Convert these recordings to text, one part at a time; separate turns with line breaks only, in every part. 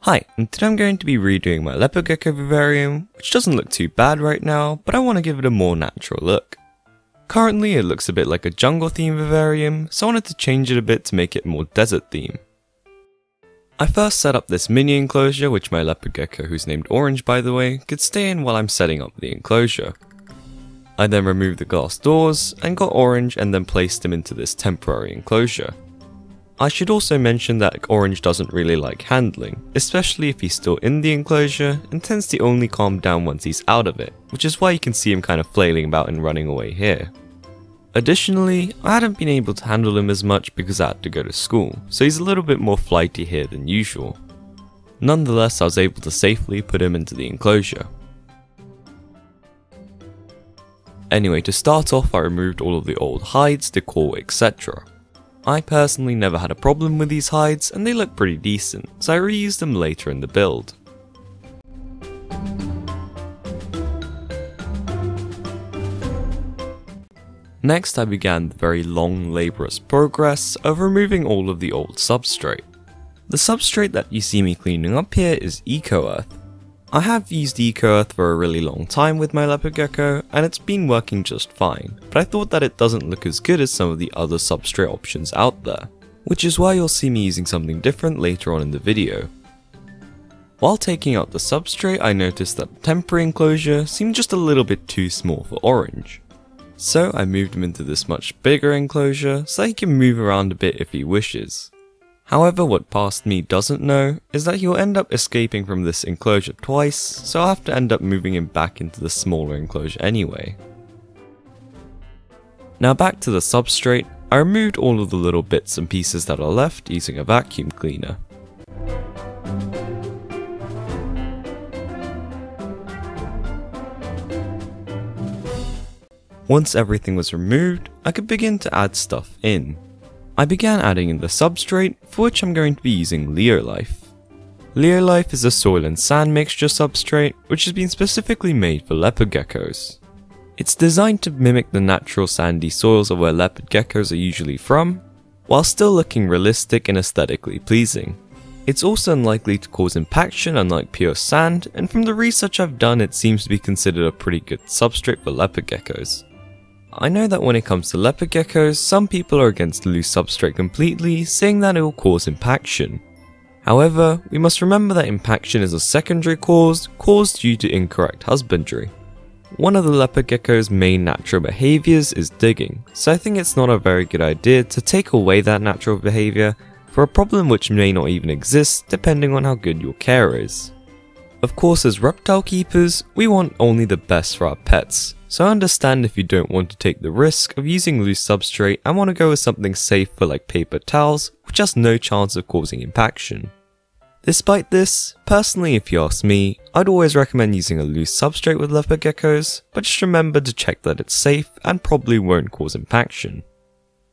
Hi, and today I'm going to be redoing my Leopard Gecko Vivarium, which doesn't look too bad right now, but I want to give it a more natural look. Currently it looks a bit like a jungle theme Vivarium, so I wanted to change it a bit to make it more desert theme. I first set up this mini enclosure which my Leopard Gecko, who's named Orange by the way, could stay in while I'm setting up the enclosure. I then removed the glass doors and got Orange and then placed him into this temporary enclosure. I should also mention that Orange doesn't really like handling, especially if he's still in the enclosure and tends to only calm down once he's out of it, which is why you can see him kind of flailing about and running away here. Additionally, I hadn't been able to handle him as much because I had to go to school, so he's a little bit more flighty here than usual. Nonetheless, I was able to safely put him into the enclosure. Anyway, to start off I removed all of the old hides, decor, etc. I personally never had a problem with these hides and they look pretty decent, so I reused them later in the build. Next I began the very long laborious progress of removing all of the old substrate. The substrate that you see me cleaning up here is Eco Earth. I have used Eco Earth for a really long time with my Leopard Gecko and it's been working just fine, but I thought that it doesn't look as good as some of the other substrate options out there, which is why you'll see me using something different later on in the video. While taking out the substrate, I noticed that the temporary enclosure seemed just a little bit too small for Orange. So I moved him into this much bigger enclosure so he can move around a bit if he wishes. However, what Past Me doesn't know is that he'll end up escaping from this enclosure twice, so I'll have to end up moving him back into the smaller enclosure anyway. Now back to the substrate, I removed all of the little bits and pieces that are left using a vacuum cleaner. Once everything was removed, I could begin to add stuff in. I began adding in the substrate, for which I'm going to be using Leolife. Leolife is a soil and sand mixture substrate, which has been specifically made for leopard geckos. It's designed to mimic the natural sandy soils of where leopard geckos are usually from, while still looking realistic and aesthetically pleasing. It's also unlikely to cause impaction unlike pure sand, and from the research I've done it seems to be considered a pretty good substrate for leopard geckos. I know that when it comes to leopard geckos, some people are against loose substrate completely, saying that it will cause impaction. However, we must remember that impaction is a secondary cause caused due to incorrect husbandry. One of the leopard gecko's main natural behaviours is digging, so I think it's not a very good idea to take away that natural behaviour for a problem which may not even exist depending on how good your care is. Of course, as reptile keepers, we want only the best for our pets, so I understand if you don't want to take the risk of using loose substrate and want to go with something safer like paper towels, which has no chance of causing impaction. Despite this, personally if you ask me, I'd always recommend using a loose substrate with leopard geckos, but just remember to check that it's safe and probably won't cause impaction.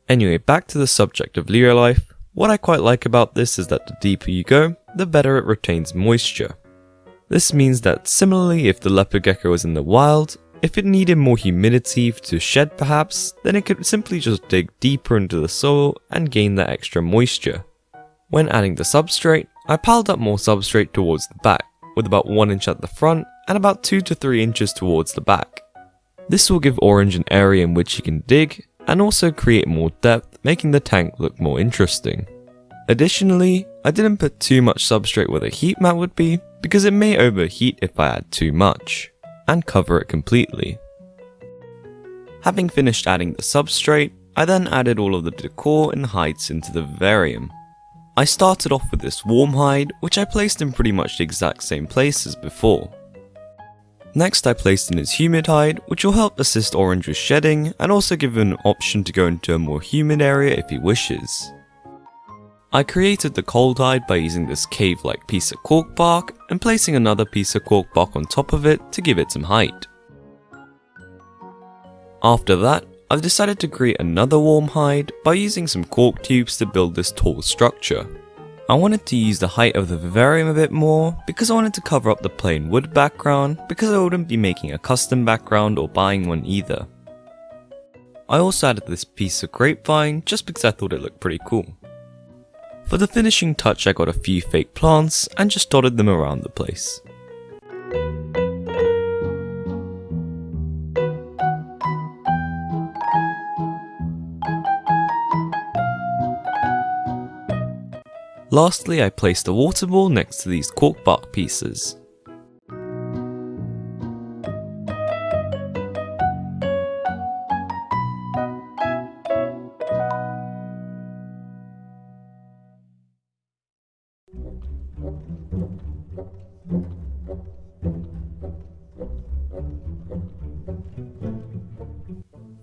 Anyway, back to the subject of Leolife, what I quite like about this is that the deeper you go, the better it retains moisture. This means that similarly if the leopard gecko was in the wild, if it needed more humidity to shed perhaps, then it could simply just dig deeper into the soil and gain that extra moisture. When adding the substrate, I piled up more substrate towards the back, with about 1 inch at the front and about 2 to 3 inches towards the back. This will give Orange an area in which he can dig, and also create more depth, making the tank look more interesting. Additionally, I didn't put too much substrate where the heat mat would be, because it may overheat if I add too much, and cover it completely. Having finished adding the substrate, I then added all of the decor and heights into the Vivarium. I started off with this warm hide, which I placed in pretty much the exact same place as before. Next I placed in his humid hide, which will help assist Orange with shedding, and also give him an option to go into a more humid area if he wishes. I created the cold hide by using this cave-like piece of cork bark and placing another piece of cork bark on top of it to give it some height. After that, I've decided to create another warm hide by using some cork tubes to build this tall structure. I wanted to use the height of the Vivarium a bit more because I wanted to cover up the plain wood background because I wouldn't be making a custom background or buying one either. I also added this piece of grapevine just because I thought it looked pretty cool. For the finishing touch, I got a few fake plants and just dotted them around the place. Lastly, I placed a water ball next to these cork bark pieces.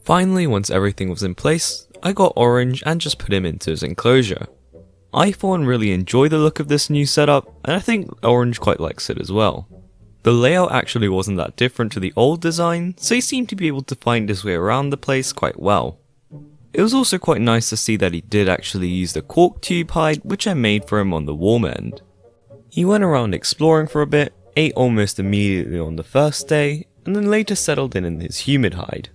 Finally, once everything was in place, I got Orange and just put him into his enclosure. I for one really enjoy the look of this new setup, and I think Orange quite likes it as well. The layout actually wasn't that different to the old design, so he seemed to be able to find his way around the place quite well. It was also quite nice to see that he did actually use the cork tube hide which I made for him on the warm end. He went around exploring for a bit, ate almost immediately on the first day, and then later settled in his humid hide.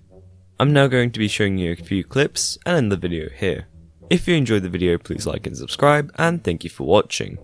I'm now going to be showing you a few clips and end the video here. If you enjoyed the video, please like and subscribe, and thank you for watching.